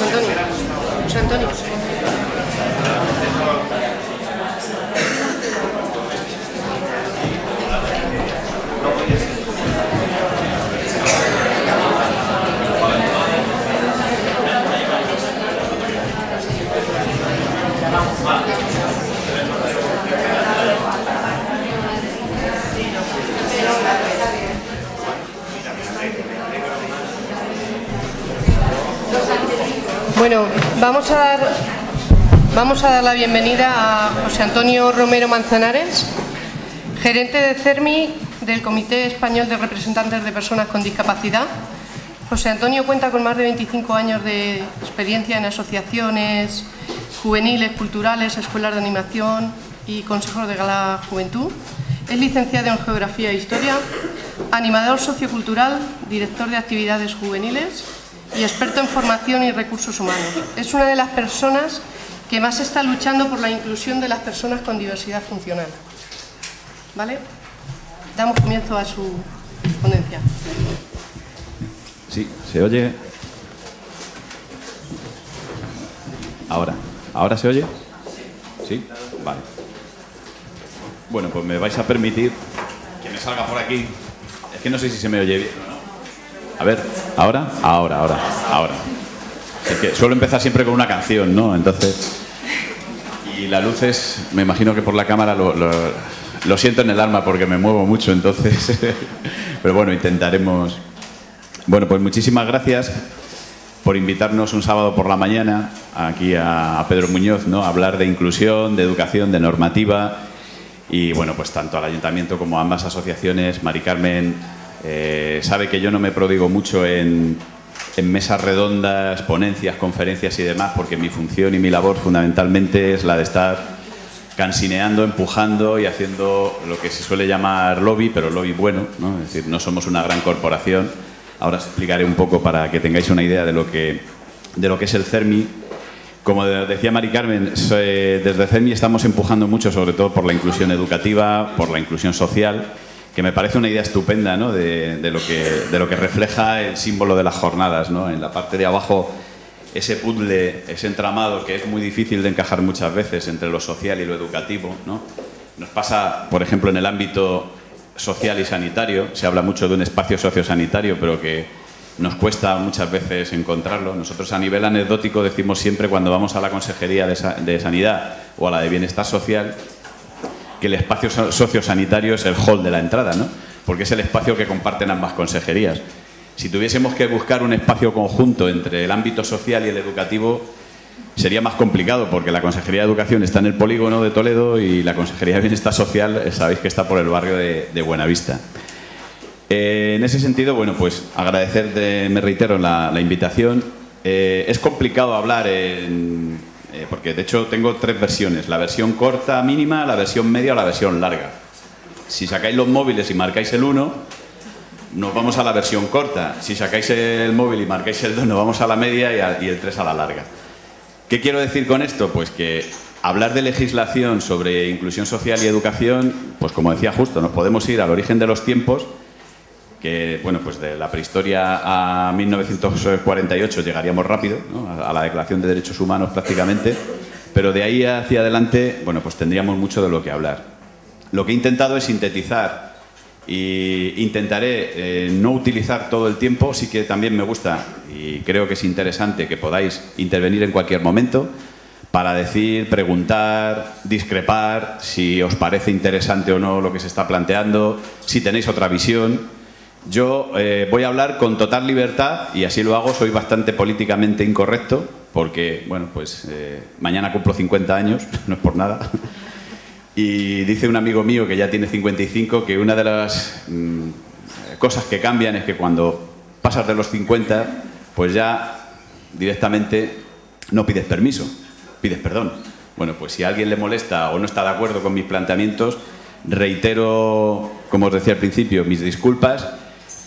José Antonio. José Antonio. Bueno, vamos a dar la bienvenida a José Antonio Romero Manzanares, gerente de CERMI del Comité Español de Representantes de Personas con Discapacidad. José Antonio cuenta con más de 25 años de experiencia en asociaciones juveniles, culturales, escuelas de animación y consejos de la juventud. Es licenciado en Geografía e Historia, animador sociocultural, director de actividades juveniles y experto en formación y recursos humanos. Es una de las personas que más está luchando por la inclusión de las personas con diversidad funcional. ¿Vale? Damos comienzo a su ponencia. Sí, ¿se oye? ¿Ahora se oye? ¿Sí? Vale. Bueno, pues me vais a permitir que me salga por aquí. Es que no sé si se me oye bien o no. A ver, ¿ahora? Ahora. Es que suelo empezar siempre con una canción, ¿no? Entonces... Y las luces, me imagino que por la cámara lo siento en el alma porque me muevo mucho, entonces... Pero bueno, intentaremos... Bueno, pues muchísimas gracias por invitarnos un sábado por la mañana aquí a Pedro Muñoz, ¿no? A hablar de inclusión, de educación, de normativa y, bueno, pues tanto al Ayuntamiento como a ambas asociaciones. Mari Carmen sabe que yo no me prodigo mucho en mesas redondas, ponencias, conferencias y demás, porque mi función y mi labor fundamentalmente es la de estar cansineando, empujando y haciendo lo que se suele llamar lobby, pero lobby bueno, ¿no? Es decir, no somos una gran corporación. Ahora os explicaré un poco para que tengáis una idea de lo que es el CERMI. Como decía Mari Carmen, desde CERMI estamos empujando mucho, sobre todo por la inclusión educativa, por la inclusión social, que me parece una idea estupenda, ¿no? de lo que refleja el símbolo de las jornadas, ¿no? En la parte de abajo, ese puzzle, ese entramado que es muy difícil de encajar muchas veces entre lo social y lo educativo, ¿no? Nos pasa, por ejemplo, en el ámbito social y sanitario. Se habla mucho de un espacio sociosanitario, pero que nos cuesta muchas veces encontrarlo. Nosotros, a nivel anecdótico, decimos siempre cuando vamos a la Consejería de Sanidad o a la de Bienestar Social que el espacio sociosanitario es el hall de la entrada, ¿no? Porque es el espacio que comparten ambas consejerías. Si tuviésemos que buscar un espacio conjunto entre el ámbito social y el educativo, sería más complicado, porque la Consejería de Educación está en el polígono de Toledo y la Consejería de Bienestar Social sabéis que está por el barrio de Buenavista. En ese sentido, bueno, pues agradecer, me reitero, la invitación. Es complicado hablar porque de hecho tengo tres versiones: la versión corta mínima, la versión media o la versión larga. Si sacáis los móviles y marcáis el 1, nos vamos a la versión corta. Si sacáis el móvil y marcáis el 2, nos vamos a la media y el 3 a la larga. ¿Qué quiero decir con esto? Pues que hablar de legislación sobre inclusión social y educación, pues como decía Justo, nos podemos ir al origen de los tiempos, que, bueno, pues de la prehistoria a 1948 llegaríamos rápido, ¿no? A la Declaración de Derechos Humanos prácticamente, pero de ahí hacia adelante, bueno, pues tendríamos mucho de lo que hablar. Lo que he intentado es sintetizar e intentaré no utilizar todo el tiempo. Sí que también me gusta y creo que es interesante que podáis intervenir en cualquier momento para decir, preguntar, discrepar, si os parece interesante o no lo que se está planteando, si tenéis otra visión. Yo voy a hablar con total libertad y así lo hago. Soy bastante políticamente incorrecto porque, bueno, pues mañana cumplo 50 años, no es por nada. Y dice un amigo mío que ya tiene 55 que una de las cosas que cambian es que cuando pasas de los 50, pues ya directamente no pides permiso, pides perdón. Bueno, pues si a alguien le molesta o no está de acuerdo con mis planteamientos, reitero, como os decía al principio, mis disculpas,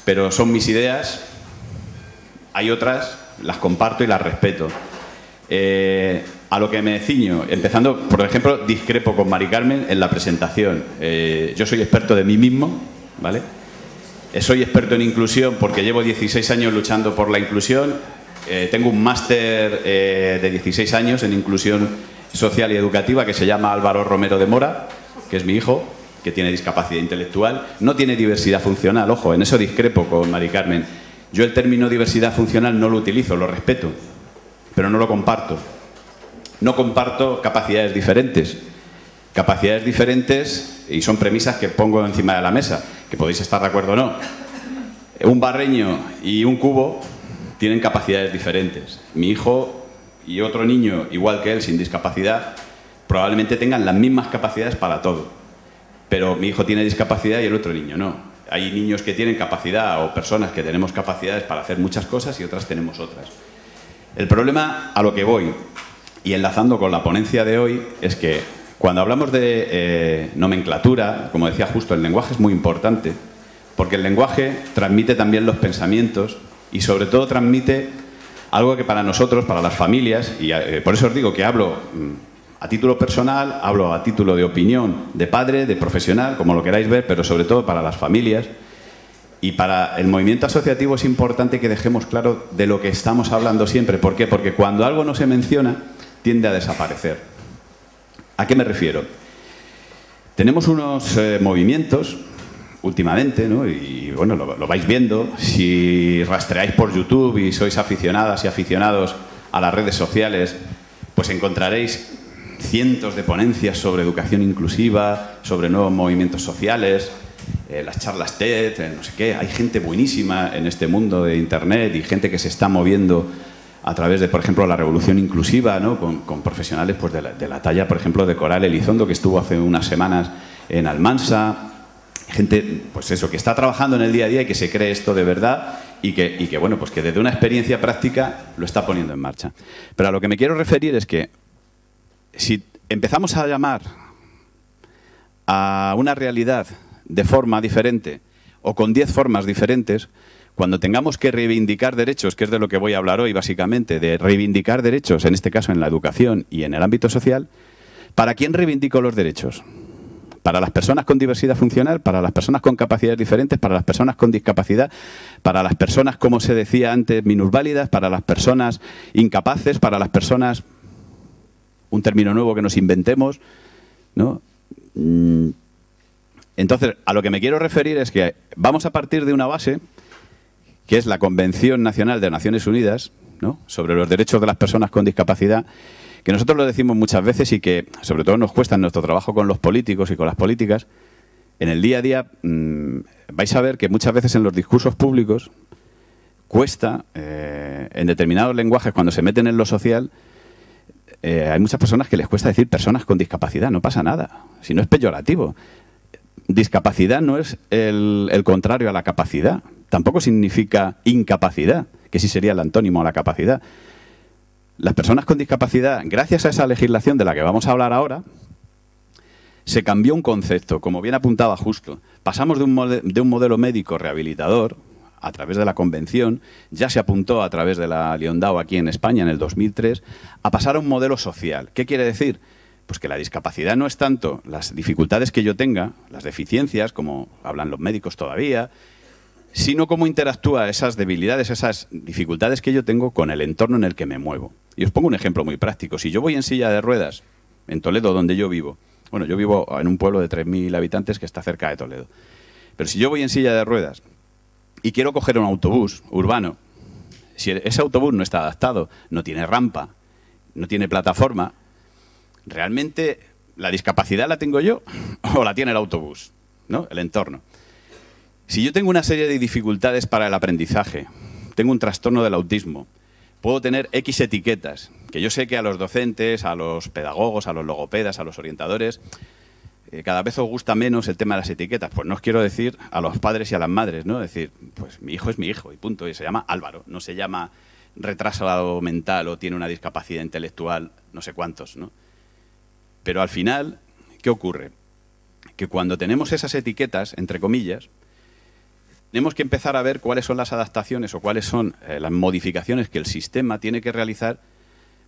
pero son mis ideas. Hay otras, las comparto y las respeto. A lo que me ciño, empezando, por ejemplo, discrepo con Mari Carmen en la presentación. Yo soy experto de mí mismo, ¿vale? Soy experto en inclusión porque llevo 16 años luchando por la inclusión tengo un máster de 16 años en inclusión social y educativa que se llama Álvaro Romero de Mora, que es mi hijo, que tiene discapacidad intelectual. No tiene diversidad funcional, ojo, en eso discrepo con Mari Carmen. Yo el término diversidad funcional no lo utilizo, lo respeto, pero no lo comparto. No comparto capacidades diferentes. Capacidades diferentes, y son premisas que pongo encima de la mesa, que podéis estar de acuerdo o no. Un barreño y un cubo tienen capacidades diferentes. Mi hijo y otro niño, igual que él, sin discapacidad, probablemente tengan las mismas capacidades para todo. Pero mi hijo tiene discapacidad y el otro niño no. Hay niños que tienen capacidad o personas que tenemos capacidades para hacer muchas cosas y otras tenemos otras. El problema, a lo que voy, y enlazando con la ponencia de hoy, es que cuando hablamos de nomenclatura, como decía justo, el lenguaje es muy importante, porque el lenguaje transmite también los pensamientos y sobre todo transmite algo que para nosotros, para las familias, y por eso os digo que hablo a título personal, hablo a título de opinión, de padre, de profesional, como lo queráis ver, pero sobre todo para las familias. Y para el movimiento asociativo es importante que dejemos claro de lo que estamos hablando siempre. ¿Por qué? Porque cuando algo no se menciona, tiende a desaparecer. ¿A qué me refiero? Tenemos unos movimientos últimamente, ¿no? Y bueno, lo vais viendo. Si rastreáis por YouTube y sois aficionadas y aficionados a las redes sociales, pues encontraréis cientos de ponencias sobre educación inclusiva, sobre nuevos movimientos sociales, las charlas TED, no sé qué. Hay gente buenísima en este mundo de Internet y gente que se está moviendo a través de, por ejemplo, la revolución inclusiva, ¿no? Con profesionales pues, de la talla, por ejemplo, de Coral Elizondo, que estuvo hace unas semanas en Almansa. Gente, pues eso, que está trabajando en el día a día y que se cree esto de verdad y que bueno, pues que desde una experiencia práctica lo está poniendo en marcha. Pero a lo que me quiero referir es que si empezamos a llamar a una realidad de forma diferente o con 10 formas diferentes, cuando tengamos que reivindicar derechos, que es de lo que voy a hablar hoy básicamente, de reivindicar derechos, en este caso en la educación y en el ámbito social, ¿para quién reivindico los derechos? ¿Para las personas con diversidad funcional? ¿Para las personas con capacidades diferentes? ¿Para las personas con discapacidad? ¿Para las personas, como se decía antes, minusválidas? ¿Para las personas incapaces? ¿Para las personas, un término nuevo que nos inventemos, ¿no? Entonces, a lo que me quiero referir es que vamos a partir de una base que es la Convención Nacional de Naciones Unidas, ¿no? Sobre los derechos de las personas con discapacidad, que nosotros lo decimos muchas veces y que sobre todo nos cuesta en nuestro trabajo con los políticos y con las políticas. En el día a día vais a ver que muchas veces en los discursos públicos cuesta, en determinados lenguajes, cuando se meten en lo social, hay muchas personas que les cuesta decir personas con discapacidad. No pasa nada, si no es peyorativo. Discapacidad no es el contrario a la capacidad. Tampoco significa incapacidad, que sí sería el antónimo a la capacidad. Las personas con discapacidad, gracias a esa legislación de la que vamos a hablar ahora, se cambió un concepto, como bien apuntaba justo. Pasamos de un modelo médico rehabilitador, a través de la Convención, ya se apuntó a través de la Liondao aquí en España en el 2003, a pasar a un modelo social. ¿Qué quiere decir? Pues que la discapacidad no es tanto las dificultades que yo tenga, las deficiencias, como hablan los médicos todavía, sino cómo interactúa esas debilidades, esas dificultades que yo tengo con el entorno en el que me muevo. Y os pongo un ejemplo muy práctico. Si yo voy en silla de ruedas, en Toledo, donde yo vivo, bueno, yo vivo en un pueblo de 3.000 habitantes que está cerca de Toledo, pero si yo voy en silla de ruedas y quiero coger un autobús urbano, si ese autobús no está adaptado, no tiene rampa, no tiene plataforma, ¿realmente la discapacidad la tengo yo o la tiene el autobús, ¿no? El entorno. Si yo tengo una serie de dificultades para el aprendizaje, tengo un trastorno del autismo, puedo tener X etiquetas, que yo sé que a los docentes, a los pedagogos, a los logopedas, a los orientadores, cada vez os gusta menos el tema de las etiquetas. Pues no os quiero decir a los padres y a las madres, ¿no? Decir, pues mi hijo es mi hijo y punto, y se llama Álvaro, no se llama retrasado mental o tiene una discapacidad intelectual, no sé cuántos, ¿no? Pero al final, ¿qué ocurre? Que cuando tenemos esas etiquetas, entre comillas, tenemos que empezar a ver cuáles son las adaptaciones o cuáles son las modificaciones que el sistema tiene que realizar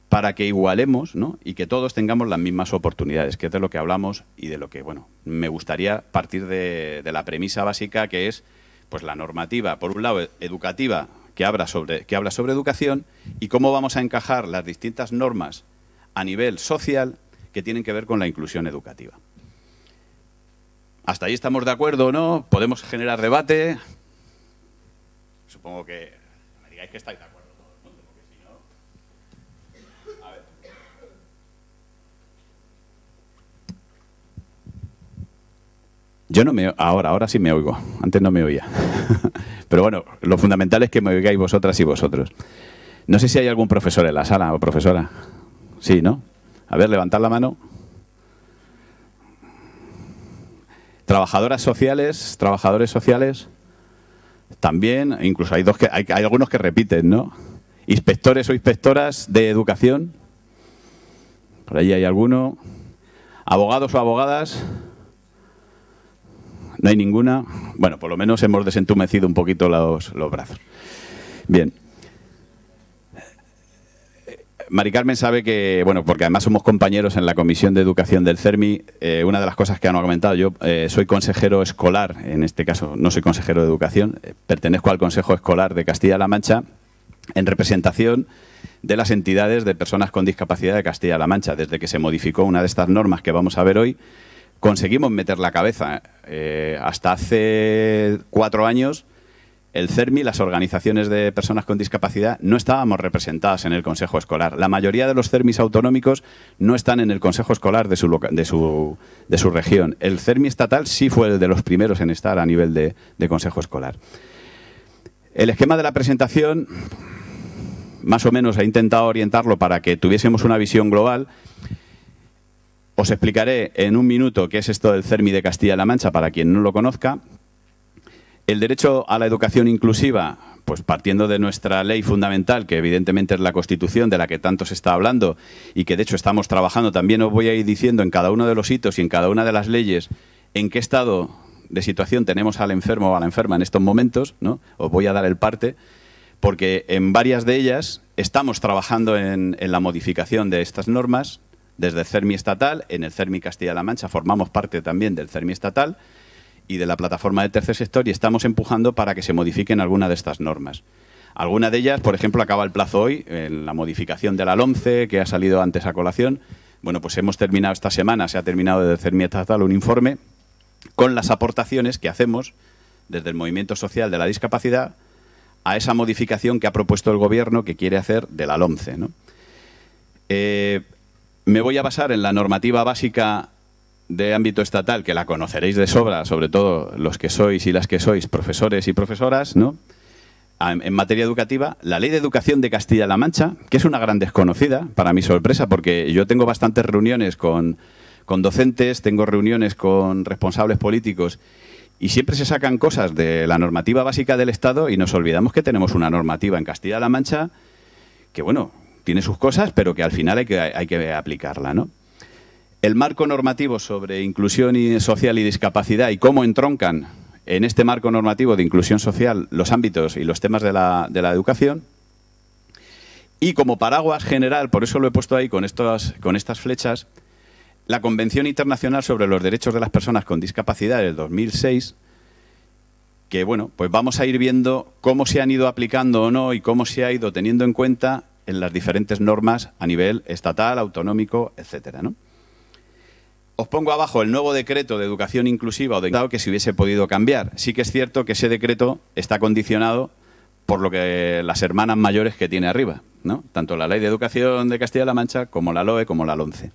para que igualemos, ¿no? Y que todos tengamos las mismas oportunidades, que es de lo que hablamos y de lo que, bueno, me gustaría partir de la premisa básica que es pues la normativa, por un lado, educativa, que habla sobre educación y cómo vamos a encajar las distintas normas a nivel social que tienen que ver con la inclusión educativa. ¿Hasta ahí estamos de acuerdo o no? ¿Podemos generar debate? Supongo que me digáis que estáis de acuerdo todo el mundo, porque si no... A ver. Yo no me... Ahora sí me oigo. Antes no me oía. Pero bueno, lo fundamental es que me oigáis vosotras y vosotros. No sé si hay algún profesor en la sala o profesora. Sí, ¿no? A ver, levantad la mano. Trabajadoras sociales, trabajadores sociales, también, incluso hay algunos que repiten, ¿no? Inspectores o inspectoras de educación, por ahí hay alguno. Abogados o abogadas, no hay ninguna. Bueno, por lo menos hemos desentumecido un poquito los brazos. Bien. Mari Carmen sabe que, bueno, porque además somos compañeros en la Comisión de Educación del CERMI, una de las cosas que han comentado, yo soy consejero escolar, en este caso no soy consejero de Educación, pertenezco al Consejo Escolar de Castilla-La Mancha en representación de las entidades de personas con discapacidad de Castilla-La Mancha. Desde que se modificó una de estas normas que vamos a ver hoy, conseguimos meter la cabeza. Hasta hace 4 años, el CERMI, las organizaciones de personas con discapacidad, no estábamos representadas en el Consejo Escolar. La mayoría de los CERMIs autonómicos no están en el Consejo Escolar de su región. El CERMI estatal sí fue el de los primeros en estar a nivel de Consejo Escolar. El esquema de la presentación, más o menos he intentado orientarlo para que tuviésemos una visión global. Os explicaré en un minuto qué es esto del CERMI de Castilla-La Mancha, para quien no lo conozca. El derecho a la educación inclusiva, pues partiendo de nuestra ley fundamental, que evidentemente es la Constitución, de la que tanto se está hablando y que de hecho estamos trabajando, también os voy a ir diciendo en cada uno de los hitos y en cada una de las leyes en qué estado de situación tenemos al enfermo o a la enferma en estos momentos, ¿no? Os voy a dar el parte, porque en varias de ellas estamos trabajando en la modificación de estas normas desde el CERMI estatal. En el CERMI Castilla-La Mancha formamos parte también del CERMI estatal y de la plataforma de tercer sector, y estamos empujando para que se modifiquen algunas de estas normas. Alguna de ellas, por ejemplo, acaba el plazo hoy, en la modificación de la LOMCE, que ha salido antes a colación. Bueno, pues hemos terminado esta semana, se ha terminado desde el CERMI estatal un informe con las aportaciones que hacemos desde el Movimiento Social de la Discapacidad a esa modificación que ha propuesto el Gobierno, que quiere hacer de la LOMCE, ¿no? Me voy a basar en la normativa básica de ámbito estatal, que la conoceréis de sobra, sobre todo los que sois y las que sois profesores y profesoras, ¿no? En materia educativa, la Ley de Educación de Castilla-La Mancha, que es una gran desconocida, para mi sorpresa, porque yo tengo bastantes reuniones con docentes, tengo reuniones con responsables políticos, y siempre se sacan cosas de la normativa básica del Estado y nos olvidamos que tenemos una normativa en Castilla-La Mancha que, bueno, tiene sus cosas, pero que al final hay que aplicarla, ¿no? El marco normativo sobre inclusión social y discapacidad y cómo entroncan en este marco normativo de inclusión social los ámbitos y los temas de la educación. Y como paraguas general, por eso lo he puesto ahí con estas flechas, la Convención Internacional sobre los Derechos de las Personas con Discapacidad del 2006, que bueno, pues vamos a ir viendo cómo se han ido aplicando o no y cómo se ha ido teniendo en cuenta en las diferentes normas a nivel estatal, autonómico, etcétera, ¿no? Os pongo abajo el nuevo decreto de educación inclusiva o de que si hubiese podido cambiar. Sí que es cierto que ese decreto está condicionado por lo que las hermanas mayores que tiene arriba, ¿no? Tanto la Ley de Educación de Castilla-La Mancha como la LOE como la LOMCE.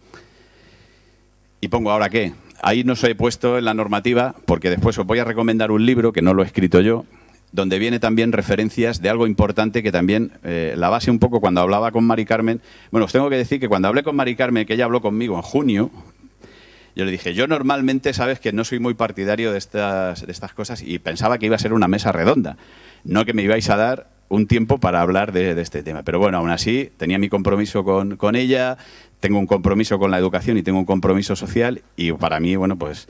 Y pongo ahora qué. Ahí no os he puesto en la normativa porque después os voy a recomendar un libro que no lo he escrito yo, donde viene también referencias de algo importante que también la base un poco cuando hablaba con Mari Carmen. Bueno, os tengo que decir que cuando hablé con Mari Carmen, que ella habló conmigo en junio, yo le dije, yo normalmente sabes que no soy muy partidario de estas cosas y pensaba que iba a ser una mesa redonda, no que me ibais a dar un tiempo para hablar de este tema. Pero bueno, aún así tenía mi compromiso con ella, tengo un compromiso con la educación y tengo un compromiso social y para mí, bueno, pues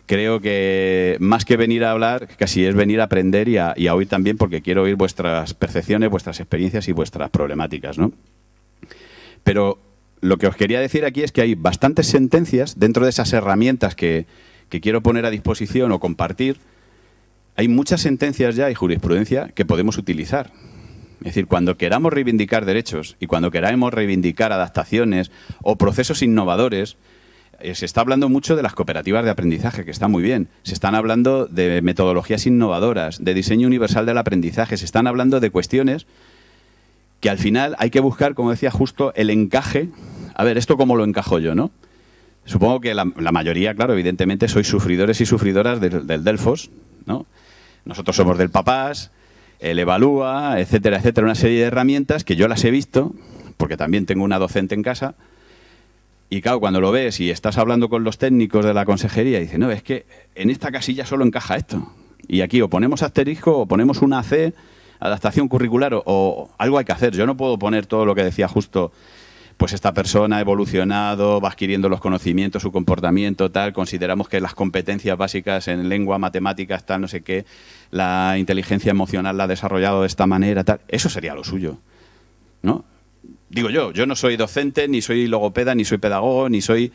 creo que más que venir a hablar, casi es venir a aprender y a oír también, porque quiero oír vuestras percepciones, vuestras experiencias y vuestras problemáticas, ¿no? Pero lo que os quería decir aquí es que hay bastantes sentencias dentro de esas herramientas que quiero poner a disposición o compartir. Hay muchas sentencias ya y jurisprudencia que podemos utilizar. Es decir, cuando queramos reivindicar derechos y cuando queramos reivindicar adaptaciones o procesos innovadores, se está hablando mucho de las cooperativas de aprendizaje, que está muy bien. Se están hablando de metodologías innovadoras, de diseño universal del aprendizaje. Se están hablando de cuestiones que al final hay que buscar, como decía justo, el encaje. A ver, ¿esto cómo lo encajo yo, no? Supongo que la mayoría, claro, evidentemente, sois sufridores y sufridoras del Delfos, ¿no? Nosotros somos del Papás, el Evalúa, etcétera, etcétera. Una serie de herramientas que yo las he visto, porque también tengo una docente en casa. Y claro, cuando lo ves y estás hablando con los técnicos de la consejería, y dices, no, es que en esta casilla solo encaja esto. Y aquí o ponemos asterisco o ponemos una C, adaptación curricular, o algo hay que hacer. Yo no puedo poner todo lo que decía justo, pues esta persona ha evolucionado, va adquiriendo los conocimientos, su comportamiento, tal. Consideramos que las competencias básicas en lengua, matemáticas, tal, no sé qué, la inteligencia emocional la ha desarrollado de esta manera, tal. Eso sería lo suyo, ¿no? Digo yo no soy docente, ni soy logopeda, ni soy pedagogo, ni soy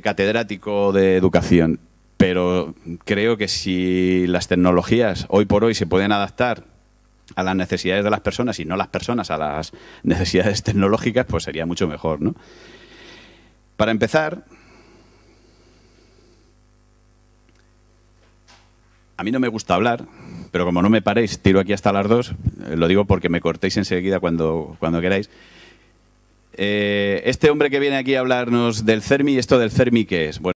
catedrático de educación, pero creo que si las tecnologías hoy por hoy se pueden adaptar a las necesidades de las personas y no las personas a las necesidades tecnológicas, pues sería mucho mejor, ¿no? Para empezar, a mí no me gusta hablar, pero como no me paréis, tiro aquí hasta las 2, lo digo porque me cortéis enseguida cuando queráis. Este hombre que viene aquí a hablarnos del CERMI, ¿esto del CERMI qué es? Bueno,